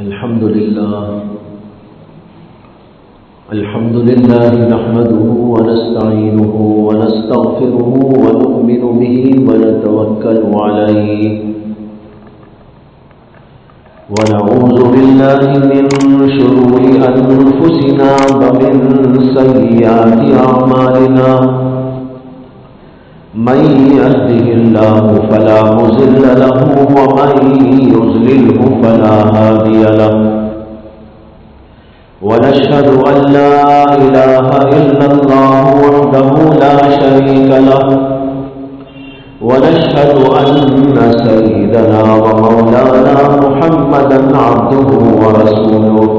الحمد لله نحمده ونستعينه ونستغفره ونؤمن به ونتوكل عليه ونعوذ بالله من شرور أنفسنا ومن سيئات أعمالنا من يهده الله فلا مضل له ومن يضلله فلا هادي له ونشهد أن لا إله إلا الله وحده لا شريك له ونشهد أن سيدنا ومولانا محمدا عبده ورسوله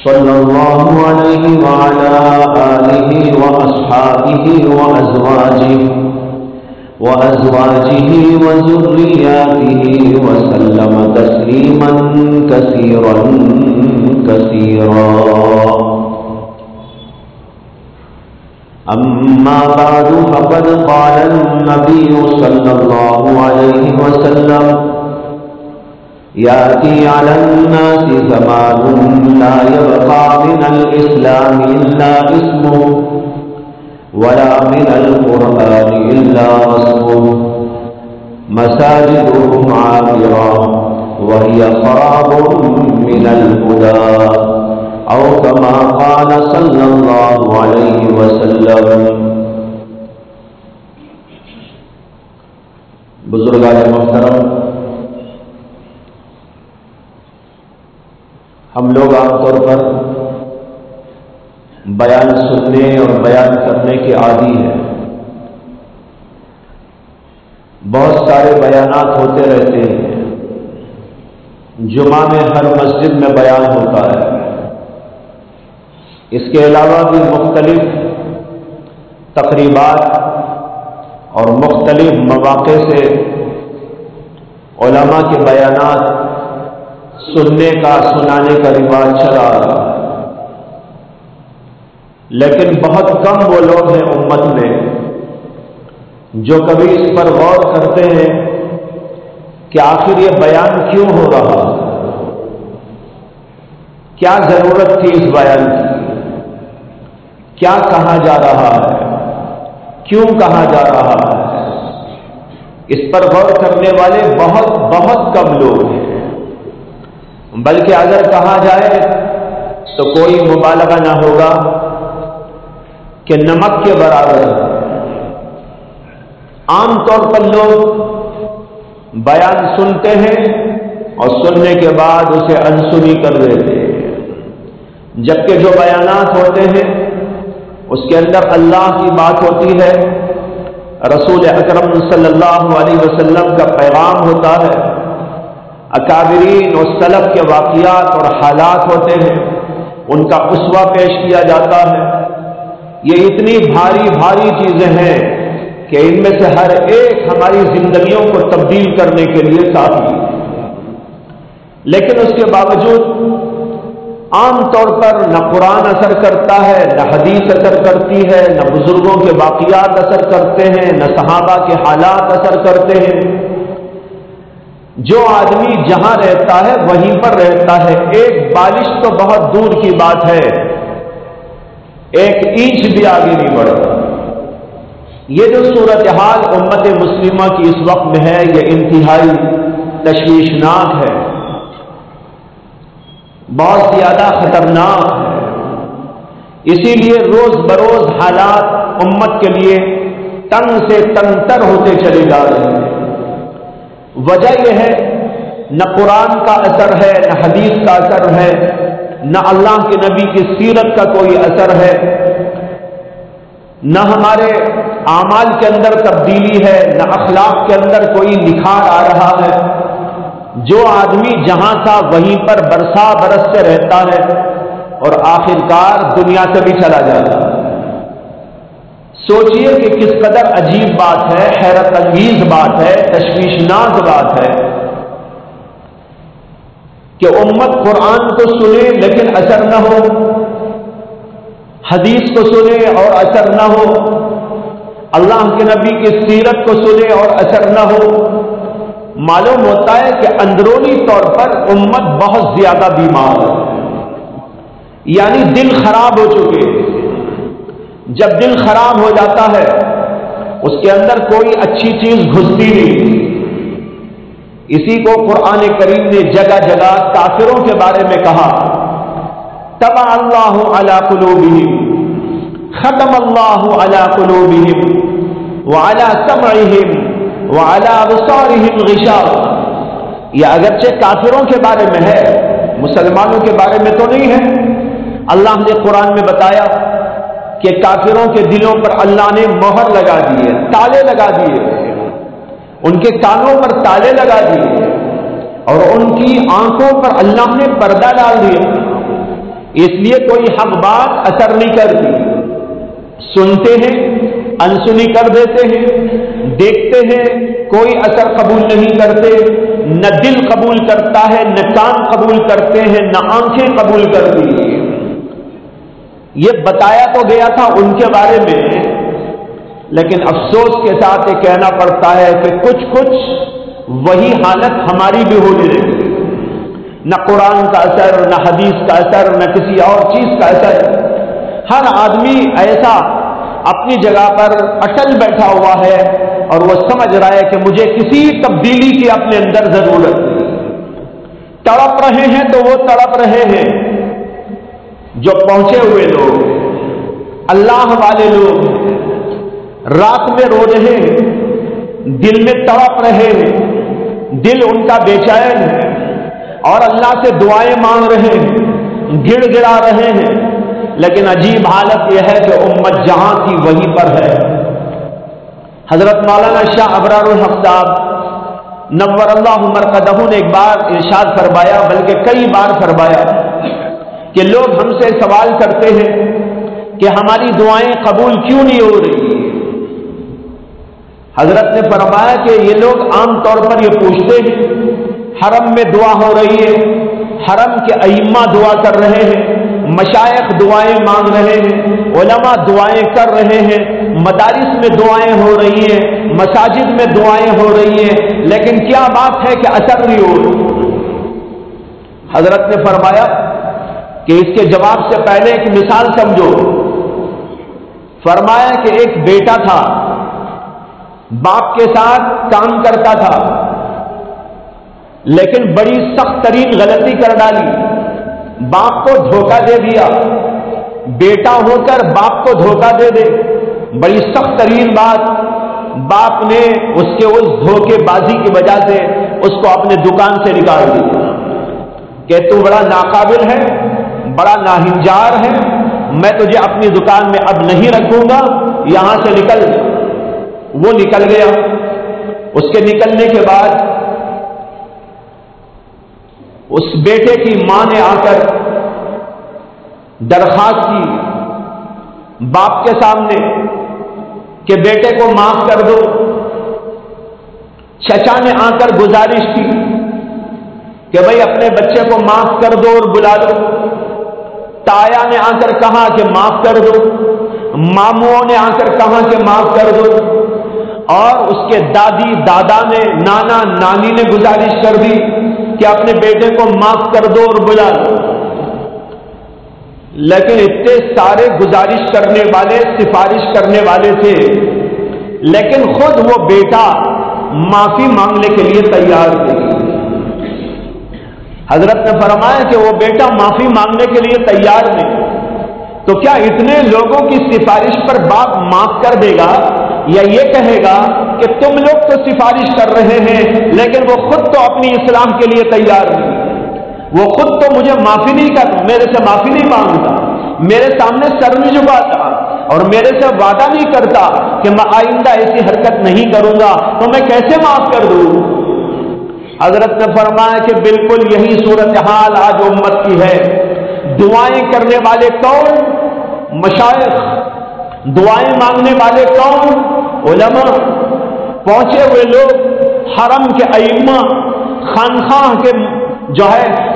صلى الله عليه وعلى آله وأصحابه وأزواجه وذرياته وسلم تسليما كثيرا أما بعد فقد قال النبي صلى الله عليه وسلم يأتي على الناس زمان لا يبقى من الإسلام إلا اسمه ولا من القرآن إلا رسمه مساجدهم عامرة وهي خراب من الهدى أو كما قال صلى الله عليه وسلم. بزرگان محترم، ہم لوگ عام طور پر بیان سننے اور بیان کرنے کے عادی ہیں. بہت سارے بیانات ہوتے رہتے ہیں. جمعہ میں ہر مسجد میں بیان ہوتا ہے. اس کے علاوہ بھی مختلف تقریبات اور مختلف مواقع سے علماء کے بیانات سننے کا سنانے کا رواج چلا آ رہا ہے. لیکن بہت کم وہ لوگ ہیں امت میں جو کبھی اس پر غور کرتے ہیں کہ آخر یہ بیان کیوں ہو رہا ہے، کیا ضرورت تھی اس بیان کی، کیا کہا جا رہا ہے، کیوں کہا جا رہا ہے. اس پر غور کرنے والے بہت بہت کم لوگ ہیں. بلکہ اگر کہا جائے تو کوئی مبالغہ نہ ہوگا کہ نمک کے برابر. عام طور پر لوگ بیان سنتے ہیں اور سننے کے بعد اسے انسنی کر دیتے ہیں، جبکہ جو بیانات ہوتے ہیں اس کے اندر اللہ کی بات ہوتی ہے، رسول اکرم صلی اللہ علیہ وسلم کا پیغام ہوتا ہے، اکابرین اور سلف کے واقعات اور حالات ہوتے ہیں، ان کا اسوہ پیش کیا جاتا ہے. یہ اتنی بھاری بھاری چیزیں ہیں کہ ان میں سے ہر ایک ہماری زندگیوں کو تبدیل کرنے کے لیے کافی ہے. لیکن اس کے باوجود عام طور پر نہ قرآن اثر کرتا ہے، نہ حدیث اثر کرتی ہے، نہ بزرگوں کے واقعات اثر کرتے ہیں، نہ صحابہ کے حالات اثر کرتے ہیں. جو آدمی جہاں رہتا ہے وہیں پر رہتا ہے. ایک بالش تو بہت دور کی بات ہے، ایک اینچ بھی آگے نہیں بڑھتا. یہ جو صورتحال امت مسلمہ کی اس وقت میں ہے، یہ انتہائی تشویشناک ہے، بہت زیادہ خطرناک ہے. اسی لیے روز بروز حالات امت کے لیے تنگ سے تنگ تر ہوتے چلے جا رہے ہیں. وجہ یہ ہے نہ قرآن کا اثر ہے، نہ حدیث کا اثر ہے، نہ اللہ کے نبی کی سیرت کا کوئی اثر ہے، نہ ہمارے اعمال کے اندر تبدیلی ہے، نہ اخلاق کے اندر کوئی نکھار آ رہا ہے. جو آدمی جہاں تھا وہیں پر برسا برستے رہتا ہے اور آخرکار دنیا سے بھی چلا جاتا ہے. سوچئے کہ کس قدر عجیب بات ہے، حیرت انگیز بات ہے، تشویشناک بات ہے کہ امت قرآن کو سنے لیکن اثر نہ ہو، حدیث کو سنے اور اثر نہ ہو، اللہ کے نبی کی سیرت کو سنے اور اثر نہ ہو، معلوم ہوتا ہے کہ اندرونی طور پر امت بہت زیادہ بیمار ہے، یعنی دل خراب ہو چکے۔ جب دل خراب ہو جاتا ہے اس کے اندر کوئی اچھی چیز گھستی نہیں۔ اسی کو قرآن کریم نے جگہ جگہ کافروں کے بارے میں کہا، طبع اللہ علی قلوبہم، ختم اللہ علی قلوبہم وعلی سمعہم وعلی ابصارہم غشاوہ۔ یہ اگرچہ کافروں کے بارے میں ہے، مسلمانوں کے بارے میں تو نہیں ہے۔ اللہ نے قرآن میں بتایا کہ کافروں کے دلوں پر اللہ نے مہر لگا دیے، تالے لگا دیے، ان کے کانوں پر تالے لگا دیے اور ان کی آنکھوں پر اللہ نے پردہ ڈال دیا۔ اس لیے کوئی حق بات اثر نہیں کرتی، سنتے ہیں انسنی کر دیتے ہیں، دیکھتے ہیں کوئی اثر قبول نہیں کرتے، نہ دل قبول کرتا ہے، نہ کان قبول کرتے ہیں، نہ آنکھیں قبول کرتی ہیں۔ یہ بتایا تو گیا تھا ان کے بارے میں، لیکن افسوس کے ساتھ یہ کہنا پڑتا ہے کہ کچھ وہی حالت ہماری بھی ہونے لگی۔ نہ قرآن کا اثر، نہ حدیث کا اثر، نہ کسی اور چیز کا اثر۔ ہر آدمی ایسا اپنی جگہ پر اٹل بیٹھا ہوا ہے اور وہ سمجھ رہا ہے کہ مجھے کسی تبدیلی کی اپنے اندر ضرورت ہے۔ تڑپ رہے ہیں تو وہ تڑپ رہے ہیں جو پہنچے ہوئے لوگ، اللہ والے لوگ، رات میں رو رہے ہیں، دل میں تڑپ رہے ہیں، دل ان کا بے چین ہے اور اللہ سے دعائیں مانگ رہے ہیں، گڑ گڑا رہے ہیں، لیکن عجیب حالت یہ ہے کہ امت جہاں تھی وہیں پر ہے۔ حضرت مولانا شاہ ابرار الحق صاحب نور اللہ مرقدہ نے ایک بار ارشاد فرمایا، بلکہ کئی بار فرمایا کہ لوگ ہم سے سوال کرتے ہیں کہ ہماری دعائیں قبول کیوں نہیں ہو رہی۔ حضرت نے فرمایا کہ یہ لوگ عام طور پر یہ پوچھتے ہیں، حرم میں دعا ہو رہی ہے، حرم کے ائمہ دعا کر رہے ہیں، مشائخ دعائیں مانگ رہے ہیں، علماء دعائیں کر رہے ہیں، مدارس میں دعائیں ہو رہی ہیں، مساجد میں دعائیں ہو رہی ہیں، لیکن کیا بات ہے کہ اثر نہیں ہو رہی۔ حضرت نے فرمایا کہ اس کے جواب سے پہلے ایک مثال سمجھو۔ فرمایا کہ ایک بیٹا تھا، باپ کے ساتھ کام کرتا تھا، لیکن بڑی سخت ترین غلطی کر ڈالی، باپ کو دھوکہ دے دیا۔ بیٹا ہو کر باپ کو دھوکہ دے دے، بڑی سخت ترین بات۔ باپ نے اس کے اس دھوکے بازی کی وجہ سے اس کو اپنے دکان سے نکال دیا کہ تو بڑا ناقابل ہے، بڑا ناہنجار ہے، میں تجھے اپنی دکان میں اب نہیں رکھوں گا، یہاں سے نکل۔ وہ نکل گیا۔ اس کے نکلنے کے بعد اس بیٹے کی ماں نے آ کر درخواست کی باپ کے سامنے کہ بیٹے کو معاف کر دو۔ چچا نے آ کر گزارش کی کہ بھائی اپنے بچے کو معاف کر دو اور بلا دو۔ تایا نے آ کر کہا کہ معاف کر دو، ماموں نے آ کر کہا کہ معاف کر دو، اور اس کے دادی دادا نے، نانا نانی نے گزارش کر دی کہ اپنے بیٹے کو معاف کر دو اور بلا دو۔ لیکن اتنے سارے گزارش کرنے والے، سفارش کرنے والے تھے، لیکن خود وہ بیٹا معافی مانگنے کے لیے تیار تھے۔ حضرت نے فرمایا کہ وہ بیٹا معافی مانگنے کے لیے تیار نہیں، تو کیا اتنے لوگوں کی سفارش پر باپ معاف کر دے گا، یا یہ کہے گا کہ تم لوگ تو سفارش کر رہے ہیں لیکن وہ خود تو اپنی اصلاح کے لیے تیار نہیں، وہ خود تو مجھے معافی نہیں کرتا، میرے سے معافی نہیں مانگتا، میرے سامنے سر نہیں جھکاتا اور میرے سے وعدہ نہیں کرتا کہ میں آئندہ ایسی حرکت نہیں کروں گا، تو میں کیسے معاف کر دوں؟ حضرت نے فرمایا کہ بالکل یہی صورتحال آج امت کی ہے۔ دعائیں کرنے والے کون؟ مشائخ۔ دعائیں مانگنے والے کون؟ علماء۔ پہنچے ہوئے لوگ حرم کے ائمہ، خانخواہ کے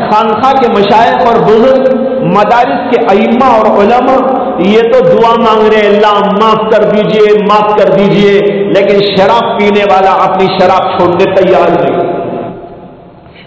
خانخواہ کے مشائخ اور بزرگ، مدارس کے ائمہ اور علماء، یہ تو دعا مانگ رہے اللہ معاف کر دیجئے، معاف کر دیجئے، لیکن شراب پینے والا اپنی شراب چھوڑنے تیار نہیں۔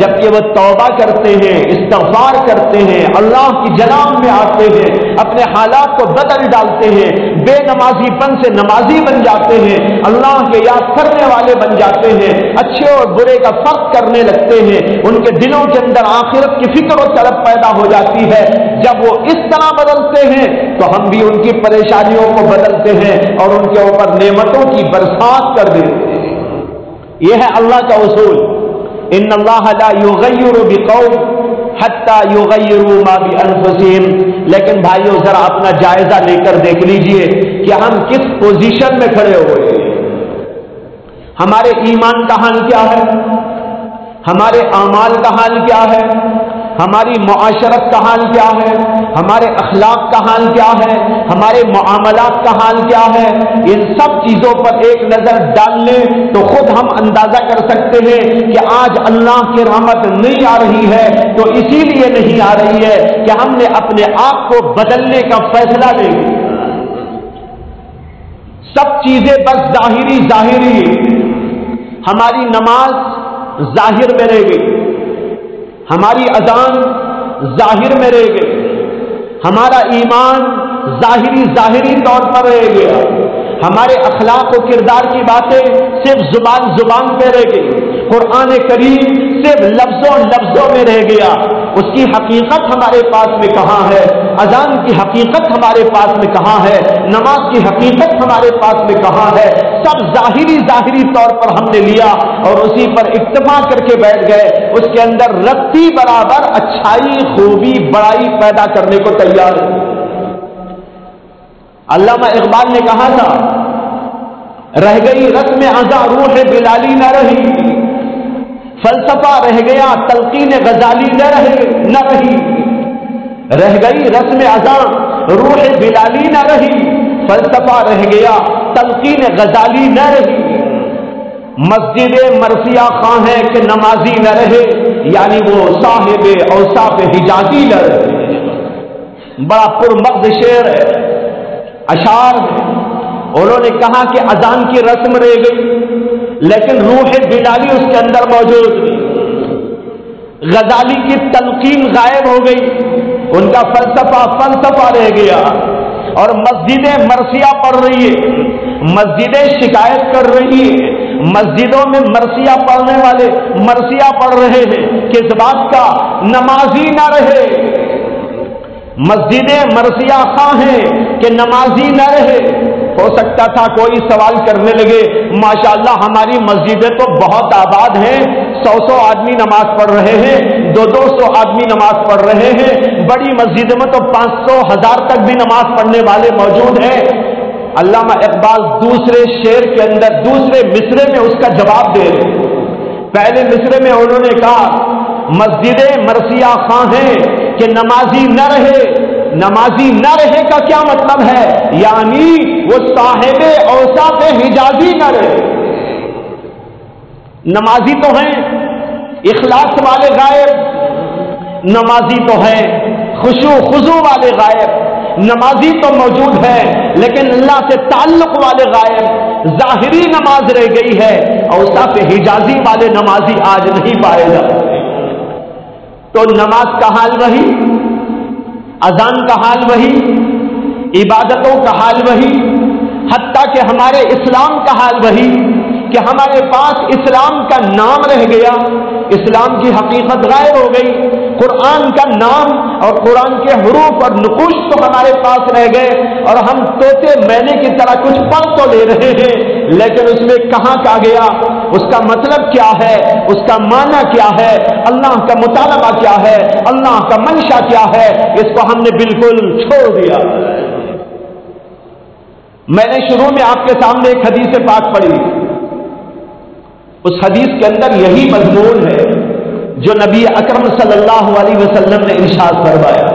جبکہ وہ توبہ کرتے ہیں، استغفار کرتے ہیں، اللہ کی جناب میں آتے ہیں، اپنے حالات کو بدل ڈالتے ہیں، بے نمازی پن سے نمازی بن جاتے ہیں، اللہ کے یاد کرنے والے بن جاتے ہیں، اچھے اور برے کا فرق کرنے لگتے ہیں، ان کے دلوں کے اندر آخرت کی فکر و طلب پیدا ہو جاتی ہے۔ جب وہ اس طرح بدلتے ہیں تو ہم بھی ان کی پریشانیوں کو بدلتے ہیں اور ان کے اوپر نعمتوں کی برسات کر دیتے ہیں۔ یہ ہے اللہ کا اصول، ان اللہ لا یغیر بقوم حتی یغیروا ما بانفسہم۔ لیکن بھائیو ذرا اپنا جائزہ لے کر دیکھ لیجئے کہ ہم کس پوزیشن میں کھڑے ہوئے ہیں۔ ہمارے ایمان کا حال کیا ہے؟ ہمارے اعمال کا حال کیا ہے؟ ہماری معاشرت کا حال کیا ہے؟ ہمارے اخلاق کا حال کیا ہے؟ ہمارے معاملات کا حال کیا ہے؟ ان سب چیزوں پر ایک نظر ڈال لیں تو خود ہم اندازہ کر سکتے ہیں کہ آج اللہ کی رحمت نہیں آ رہی ہے تو اسی لیے نہیں آ رہی ہے کہ ہم نے اپنے آپ کو بدلنے کا فیصلہ لے لیا۔ سب چیزیں بس ظاہری، ہماری نماز ظاہر میں رہ گئی، ہماری اذان ظاہر میں رہ گئی، ہمارا ایمان ظاہری طور پر رہ گیا، ہمارے اخلاق و کردار کی باتیں صرف زبان پہ رہ گئی، قرآن کریم صرف لفظوں میں رہ گیا، اس کی حقیقت ہمارے پاس میں کہاں ہے؟ اذان کی حقیقت ہمارے پاس میں کہاں ہے؟ نماز کی حقیقت ہمارے پاس میں کہاں ہے؟ سب ظاہری طور پر ہم نے لیا اور اسی پر اکتفا کر کے بیٹھ گئے، اس کے اندر رتی برابر اچھائی، خوبی، بڑائی پیدا کرنے کو تیار ہے۔ علامہ اقبال نے کہا تھا، رہ گئی رسم ازاں روح بلالی نہ رہی، فلسفہ رہ گیا تلقین غزالی نہ رہی، رہ گئی رسم ازاں روح بلالی نہ رہی، فلسفہ رہ گیا تلقین غزالی نہ رہی، مسجد مرثیہ خواں ہے کہ نمازی نہ رہے، یعنی وہ صاحب اوصاف حجازی نہ رہے۔ بڑا پرمغز شعر ہے، اشعار ہے۔ انہوں نے کہا کہ اذان کی رسم رہ گئی لیکن روح بلالی اس کے اندر موجود نہیں، غزالی کی تلقین غائب ہو گئی، ان کا فلسفہ رہ گیا، اور مسجدیں مرثیہ پڑھ رہی ہے، مسجدیں شکایت کر رہی ہے، مسجدوں میں مرثیہ پڑھنے والے مرثیہ پڑھ رہے ہیں، کس بات کا؟ نمازی نہ رہے۔ مسجدیں مرثیہ خواں ہیں کہ نمازی نہ رہے۔ ہو سکتا تھا کوئی سوال کرنے لگے، ماشاءاللہ ہماری مسجدیں تو بہت آباد ہیں، 100 آدمی نماز پڑھ رہے ہیں، 200 آدمی نماز پڑھ رہے ہیں، بڑی مسجد میں تو 500 1000 تک بھی نماز پڑھنے والے موجود ہیں۔ علامہ اقبال دوسرے شعر کے اندر دوسرے مصرے میں اس کا جواب دے رہے ہیں۔ پہلے مصرے میں انہوں نے کہا مسجدیں مرثیہ خواں ہیں کہ نمازی نہ رہے۔ نمازی نہ رہے کا کیا مطلب ہے؟ یعنی وہ صاحب اوصاف حجازی نہ رہے۔ نمازی تو ہیں اخلاص والے غائب، نمازی تو ہیں خشوع خضوع والے غائب، نمازی تو موجود ہے لیکن اللہ سے تعلق والے غائب، ظاہری نماز رہ گئی ہے، اوصاف حجازی والے نمازی آج نہیں پائے جاتے۔ تو نماز کا حال وہی، اذان کا حال وہی، عبادتوں کا حال وہی، حتیٰ کہ ہمارے اسلام کا حال وہی کہ ہمارے پاس اسلام کا نام رہ گیا، اسلام کی حقیقت غائب ہو گئی، قرآن کا نام اور قرآن کے حروف اور نقوش تو ہمارے پاس رہ گئے اور ہم طوطے مینے کی طرح کچھ پڑھ تو لے رہے ہیں لیکن اس میں کہاں کا گیا، اس کا مطلب کیا ہے، اس کا معنی کیا ہے، اللہ کا مطالبہ کیا ہے، اللہ کا منشا کیا ہے، اس کو ہم نے بالکل چھوڑ دیا۔ میں نے شروع میں آپ کے سامنے ایک حدیث پاک پڑھی، اس حدیث کے اندر یہی مضمون ہے جو نبی اکرم صلی اللہ علیہ وسلم نے ارشاد فرمایا۔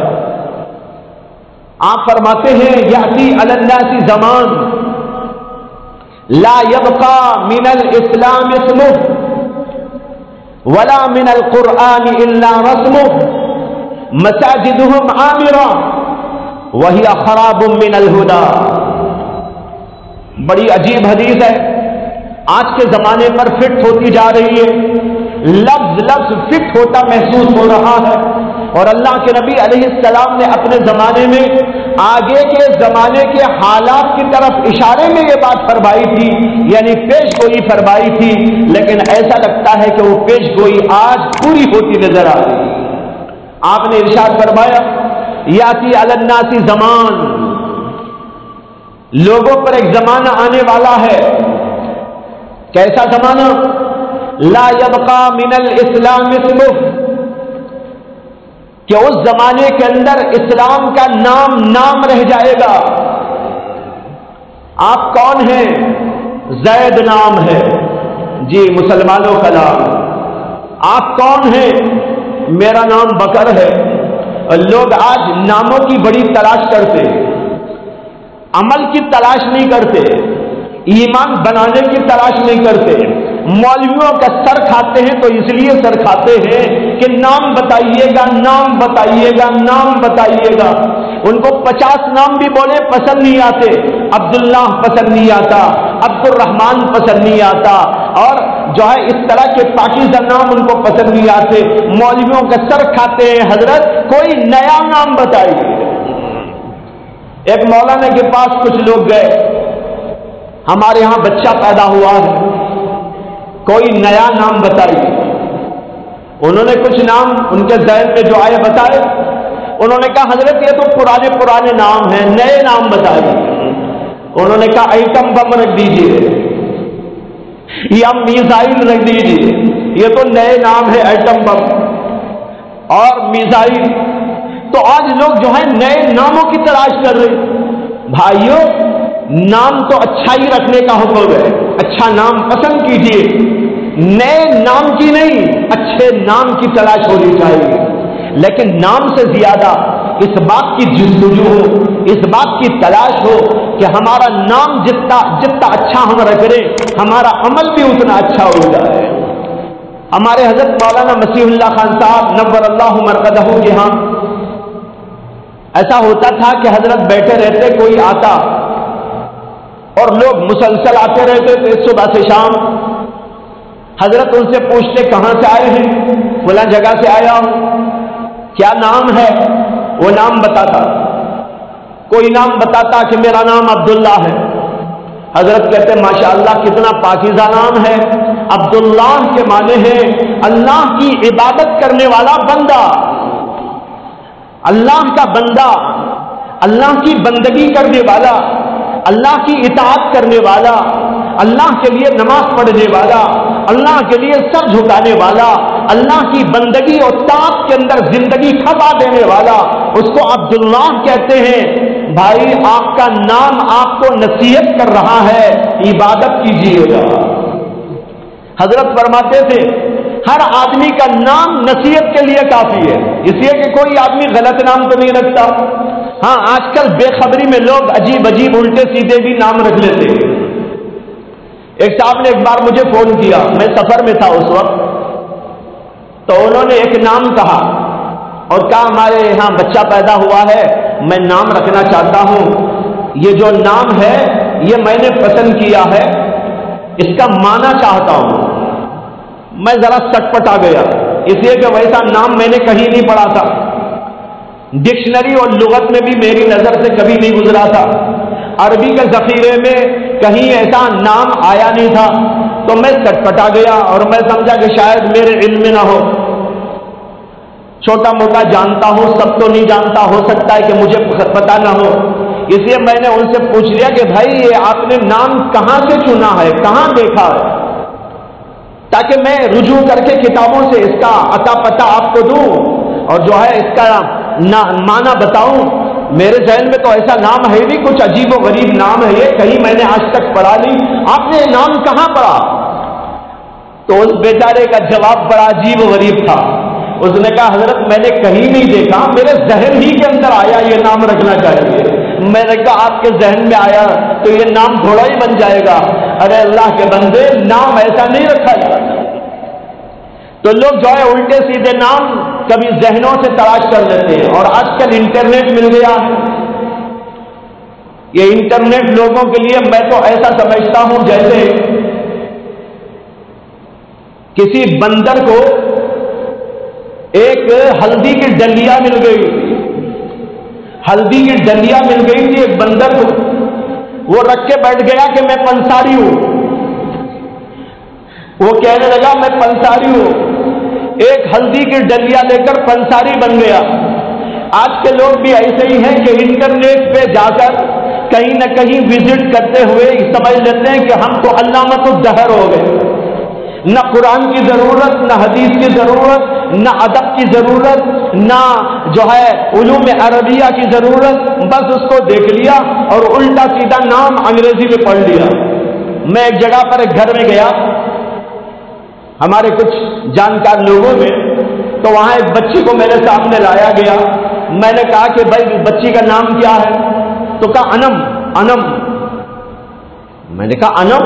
آپ فرماتے ہیں یاتی علی الناس زمان لا يبقى من الاسلام اسمه ولا من القرآن الا رسمه مساجدهم عامرة وهي خراب من الهدى۔ بڑی عجیب حدیث ہے، آج کے زمانے پر فٹ ہوتی جا رہی ہے لفظ لفظ فٹ ہوتا محسوس ہو رہا ہے. اور اللہ کے نبی علیہ السلام نے اپنے زمانے میں آگے کے زمانے کے حالات کی طرف اشارے میں یہ بات فرمائی تھی، یعنی پیش گوئی فرمائی تھی، لیکن ایسا لگتا ہے کہ وہ پیش گوئی آج پوری ہوتی نظر آ رہی. آپ نے ارشاد فرمایا یاتی علی الناس زمان، لوگوں پر ایک زمانہ آنے والا ہے. کیسا زمانہ؟ لا یبقى من الاسلام اسمه، کہ اس زمانے کے اندر اسلام کا نام رہ جائے گا. آپ کون ہیں؟ زید نام ہے. جی مسلمانوں کا نام. آپ کون ہیں؟ میرا نام بکر ہے. لوگ آج ناموں کی بڑی تلاش کرتے، عمل کی تلاش نہیں کرتے، ایمان بنانے کی تلاش نہیں کرتے. مولویوں کا سر کھاتے ہیں تو اس لیے سر کھاتے ہیں کہ نام بتائیے گا، نام بتائیے گا، نام بتائیے گا. ان کو 50 نام بھی بولے پسند نہیں آتے. عبداللہ پسند نہیں آتا، عبد الرحمان پسند نہیں آتا، اور جو ہے اس طرح کے پاکیزہ نام ان کو پسند نہیں آتے. مولویوں کا سر کھاتے ہیں حضرت کوئی نیا نام بتائیے. ایک مولانا کے پاس کچھ لوگ گئے، ہمارے ہاں بچہ پیدا ہوا ہے، کوئی نیا نام بتائیے. انہوں نے کچھ نام ان کے ذہن میں جو آئے بتائے. انہوں نے کہا حضرت یہ تو پرانے نام ہیں، نئے نام بتائیے. انہوں نے کہا ایٹم بم رکھ دیجیے یا میزائل رکھ دیجیے. یہ تو نئے نام ہے، ایٹم بم اور میزائل. تو آج لوگ جو ہے نئے ناموں کی تلاش کر رہے. بھائیوں نام تو اچھا ہی رکھنے کا حکم ہے، اچھا نام پسند کیجیے، نئے نام کی نہیں اچھے نام کی تلاش ہونی چاہیے. لیکن نام سے زیادہ اس بات کی جستجو ہو، اس بات کی تلاش ہو کہ ہمارا نام جتنا اچھا ہم رکھ رہے ہمارا عمل بھی اتنا اچھا ہو جائے. ہمارے حضرت مولانا مسیح اللہ خان صاحب نور اللہ مرقدہ کے ہاں ایسا ہوتا تھا کہ حضرت بیٹھے رہتے، کوئی آتا اور لوگ مسلسل آتے رہتے تھے صبح سے شام. حضرت ان سے پوچھتے کہاں سے آئے ہیں؟ فلاں جگہ سے آیا ہوں. کیا نام ہے؟ وہ نام بتاتا. کوئی نام بتاتا کہ میرا نام عبداللہ ہے. حضرت کہتے ماشاءاللہ کتنا پاکیزہ نام ہے. عبداللہ کے معنی ہے اللہ کی عبادت کرنے والا بندہ، اللہ کا بندہ، اللہ کی بندگی کرنے والا، اللہ کی اطاعت کرنے والا، اللہ کے لیے نماز پڑھنے والا، اللہ کے لیے سر جھکانے والا، اللہ کی بندگی اور طاعت کے اندر زندگی کھپا دینے والا، اس کو عبداللہ کہتے ہیں. بھائی آپ کا نام آپ کو نصیحت کر رہا ہے عبادت کیجیے گا. حضرت فرماتے تھے ہر آدمی کا نام نصیحت کے لیے کافی ہے، اس لیے کہ کوئی آدمی غلط نام تو نہیں رکھتا. ہاں آج کل بے خبری میں لوگ عجیب الٹے سیدھے بھی نام رکھ لیتے. ایک صاحب نے ایک بار مجھے فون کیا، میں سفر میں تھا اس وقت، تو انہوں نے ایک نام کہا اور کہا ہمارے یہاں بچہ پیدا ہوا ہے، میں نام رکھنا چاہتا ہوں. یہ جو نام ہے یہ میں نے پسند کیا ہے، اس کا معنی چاہتا ہوں. میں ذرا سٹپٹا گیا، اس لیے کہ ویسا نام میں نے کہیں نہیں پڑھا تھا، ڈکشنری اور لغت میں بھی میری نظر سے کبھی نہیں گزرا تھا، عربی کے ذخیرے میں کہیں ایسا نام آیا نہیں تھا. تو میں سٹپٹا گیا اور میں سمجھا کہ شاید میرے علم میں نہ ہو. چھوٹا موٹا جانتا ہوں، سب تو نہیں جانتا، ہو سکتا ہے کہ مجھے پتا نہ ہو. اس لیے میں نے ان سے پوچھ لیا کہ بھائی یہ آپ نے نام کہاں سے چنا ہے، کہاں دیکھا ہے، تاکہ میں رجوع کر کے کتابوں سے اس کا اتا پتہ آپ کو دوں اور جو ہے اس کا معنی بتاؤں. میرے ذہن میں تو ایسا نام ہے نہیں، کچھ عجیب و غریب نام ہے یہ، کہیں میں نے آج تک پڑھا نہیں. آپ نے نام کہاں پڑھا؟ تو اس بیچارے کا جواب بڑا عجیب و غریب تھا. اس نے کہا حضرت میں نے کہیں نہیں دیکھا، میرے ذہن ہی کے اندر آیا یہ نام رکھنا چاہیے. میں نے کہا آپ کے ذہن میں آیا تو یہ نام تھوڑا ہی بن جائے گا. ارے اللہ کے بندے نام ایسا نہیں رکھا جاتا. تو لوگ جو ہے الٹے سیدھے نام کبھی ذہنوں سے تلاش کر لیتے ہیں. اور آج کل انٹرنیٹ مل گیا، یہ انٹرنیٹ لوگوں کے لیے میں تو ایسا سمجھتا ہوں جیسے کسی بندر کو ایک ہلدی کی ڈلیا مل گئی، ہلدی کی ڈلیا مل گئی تھی ایک بندر کو، وہ رکھ کے بیٹھ گیا کہ میں پنساری ہوں، وہ کہنے لگا میں پنساری ہوں، ایک ہلدی کی ڈلیا لے کر پنساری بن گیا۔ آج کے لوگ بھی ایسے ہی ہیں کہ انٹرنیٹ پہ جا کر کہیں نہ کہیں وزٹ کرتے ہوئے سمجھ لیتے ہیں کہ ہم تو علامت الدہر ہو گئے، نہ قرآن کی ضرورت، نہ حدیث کی ضرورت، نہ ادب کی ضرورت، نہ جو ہے علوم عربیہ کی ضرورت، بس اس کو دیکھ لیا اور الٹا سیدھا نام انگریزی میں پڑھ لیا۔ میں ایک جگہ پر ایک گھر میں گیا ہمارے کچھ جانکار لوگوں میں، تو وہاں ایک بچی کو میرے سامنے لایا گیا، میں نے کہا کہ بھائی بچی کا نام کیا ہے؟ تو کہا انم۔ انم، میں نے کہا انم؟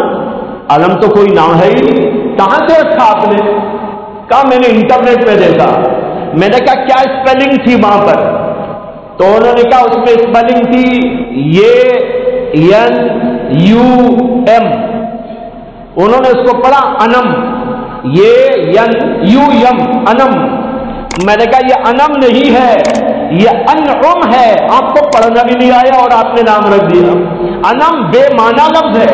انم تو کوئی نام ہے ہی نہیں، کہاں سے رکھا آپ نے؟ کہا میں نے انٹرنیٹ پہ دیکھا۔ میں نے کہا کیا اسپیلنگ تھی وہاں پر؟ تو انہوں نے کہا اس میں اسپیلنگ تھی ANUM، انہوں نے اس کو پڑھا انم، ANUM، انم۔ میں نے کہا یہ انم نہیں ہے، یہ انعم ہے، آپ کو پڑھنا بھی نہیں آیا اور آپ نے نام رکھ دیا۔ انم بے معنی لفظ ہے،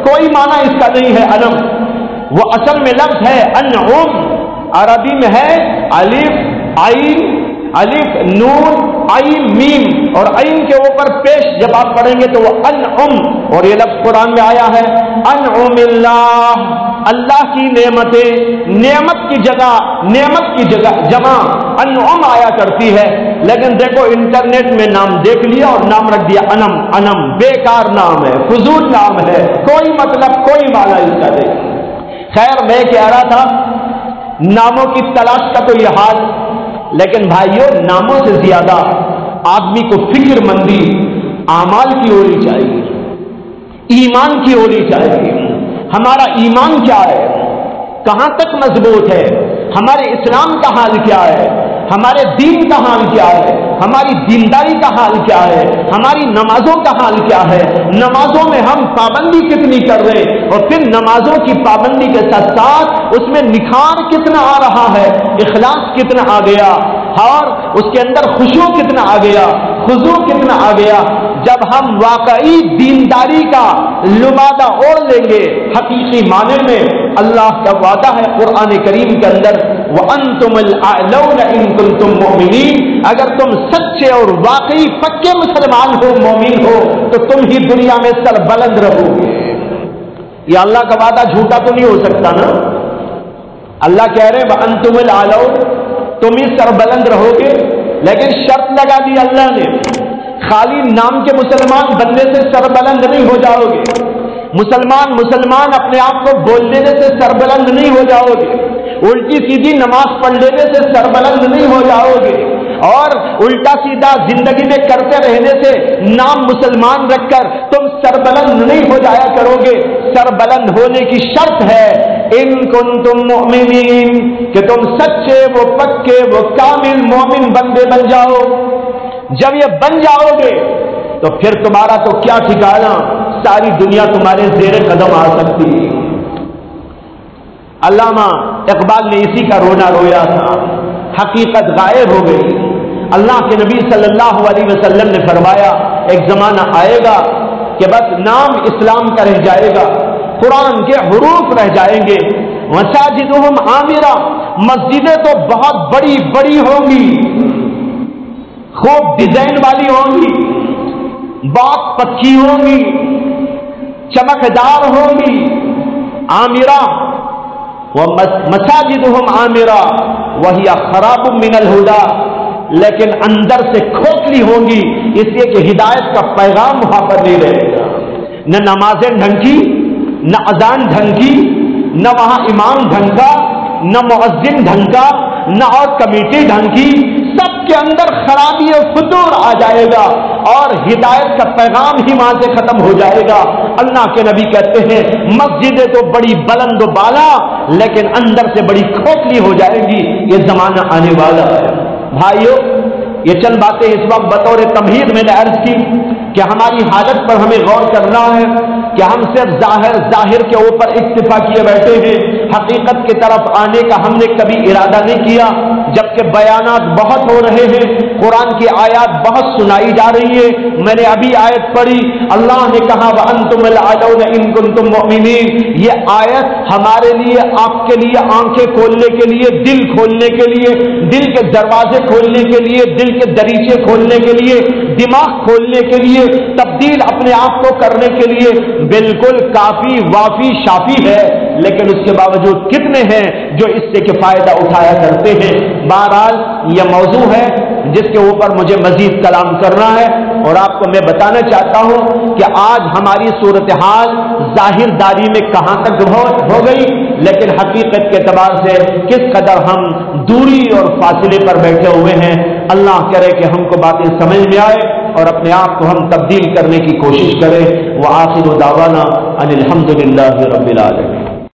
کوئی معنی اس کا نہیں ہے انم، وہ اصل میں لفظ ہے انعم، عربی میں ہے الف عین، الف نون عین میم، اور عین کے اوپر پیش جب آپ پڑھیں گے تو وہ انعم، اور یہ لفظ قرآن میں آیا ہے انعم اللہ، اللہ کی نعمتیں، نعمت کی جگہ جمع انعم آیا کرتی ہے، لیکن دیکھو انٹرنیٹ میں نام دیکھ لیا اور نام رکھ دیا انم۔ انم بیکار نام ہے، فضول نام ہے، کوئی مطلب کوئی معنی اس کا نہیں۔ خیر میں کہہ رہا تھا ناموں کی تلاش کا تو یہ حال، لیکن بھائیوں ناموں سے زیادہ آدمی کو فکر مندی اعمال کی ہونی چاہیے، ایمان کی ہونی چاہیے۔ ہمارا ایمان کیا ہے، کہاں تک مضبوط ہے، ہمارے اسلام کا حال کیا ہے، ہمارے دین کا حال کیا ہے، ہماری دینداری کا حال کیا ہے، ہماری نمازوں کا حال کیا ہے، نمازوں میں ہم پابندی کتنی کر رہے، اور پھر نمازوں کی پابندی کے ساتھ ساتھ اس میں نکھار کتنا آ رہا ہے، اخلاص کتنا آ گیا، اور اس کے اندر خشوع کتنا آ گیا، خضوع کتنا آ گیا۔ جب ہم واقعی دینداری کا لبادہ اوڑھ لیں گے حقیقی معنی میں، اللہ کا وعدہ ہے قرآن کریم کے اندر وَأَنْتُمُ الْأَعْلَوْنَ إِن كُنتُم مُؤْمِنِينَ، اگر تم سچے اور واقعی پکے مسلمان ہو، مومن ہو، تو تم ہی دنیا میں سر بلند رہو گے۔ یہ اللہ کا وعدہ جھوٹا تو نہیں ہو سکتا نا؟ اللہ کہہ رہے وَأَنْتُمُ الْأَعْلَوْنَ، تم ہی سر بلند رہو گے، لیکن شرط لگا دی اللہ نے، خالی نام کے مسلمان بننے سے سربلند نہیں ہو جاؤ گے، مسلمان اپنے آپ کو بول دینے سے سربلند نہیں ہو جاؤ گے، الٹی سیدھی نماز پڑھ لینے سے سربلند نہیں ہو جاؤ گے، اور الٹا سیدھا زندگی میں کرتے رہنے سے نام مسلمان رکھ کر تم سربلند نہیں ہو جایا کرو گے۔ سربلند ہونے کی شرط ہے ان کنتم مؤمنین، کہ تم سچے، وہ پکے، وہ کامل مومن بندے بن جاؤ۔ جب یہ بن جاؤ گے تو پھر تمہارا تو کیا ٹھکانہ، ساری دنیا تمہارے زیر قدم آ سکتی ہے۔ علامہ اقبال نے اسی کا رونا رویا تھا، حقیقت غائب ہو گئی۔ اللہ کے نبی صلی اللہ علیہ وسلم نے فرمایا ایک زمانہ آئے گا کہ بس نام اسلام کا رہ جائے گا، قرآن کے حروف رہ جائیں گے، مساجدہم عامرہ، مسجدیں تو بہت بڑی بڑی ہوں گی، خوب ڈیزائن والی ہوں گی، بہت پکی ہوں گی، چمکدار ہوں گی، عامرہ، مساجدہم عامرہ وہی خراب من الہدی، لیکن اندر سے کھوکھلی ہوں گی، اس لیے کہ ہدایت کا پیغام وہاں پر نہیں رہے گا، نہ نمازیں ڈھنگ کی، نہ اذان ڈھنگ کی، نہ وہاں امام ڈھنگ کا، نہ مؤذن ڈھنگ کا، نہ اور کمیٹی ڈھنگ کی، سب کے اندر خرابی اور فتور آ جائے گا، اور ہدایت کا پیغام ہی وہاں سے ختم ہو جائے گا۔ اللہ کے نبی کہتے ہیں مسجدیں تو بڑی بلند و بالا، لیکن اندر سے بڑی کھوکھلی ہو جائے گی، یہ زمانہ آنے والا ہے۔ بھائیو، یہ چند باتیں اس وقت بطور تمہید میں نے عرض کی کہ ہماری حالت پر ہمیں غور کرنا ہے کہ ہم صرف ظاہر کے اوپر اکتفا کیے بیٹھے ہیں، حقیقت کی طرف آنے کا ہم نے کبھی ارادہ نہیں کیا، جبکہ بیانات بہت ہو رہے ہیں، قرآن کی آیات بہت سنائی جا رہی ہے۔ میں نے ابھی آیت پڑھی، اللہ نے کہا وَأَنْتُمُ الْأَعْلَوْنَ إِن كُنتُم مُؤْمِنِينَ۔ یہ آیت ہمارے لیے، آپ کے لیے آنکھیں کھولنے کے لیے، دل کھولنے کے لیے، دل کے دروازے کھولنے کے لیے، دل کے دریچے کھولنے کے لیے، دماغ کھولنے کے لیے، تبدیل اپنے آپ کو کرنے کے لیے بالکل کافی وافی شافی ہے۔ لیکن اس کے باوجود کتنے ہیں جو اس سے کہ فائدہ اٹھایا کرتے ہیں۔ بہرحال یہ موضوع ہے جس کے اوپر مجھے مزید کلام کرنا ہے، اور آپ کو میں بتانا چاہتا ہوں کہ آج ہماری صورتحال ظاہر داری میں کہاں تک ہو گئی، لیکن حقیقت کے اعتبار سے کس قدر ہم دوری اور فاصلے پر بیٹھے ہوئے ہیں۔ اللہ کرے کہ ہم کو باتیں سمجھ میں آئے اور اپنے آپ کو ہم تبدیل کرنے کی کوشش کریں۔ وآخر دعوانا ان الحمد للہ رب العالمین۔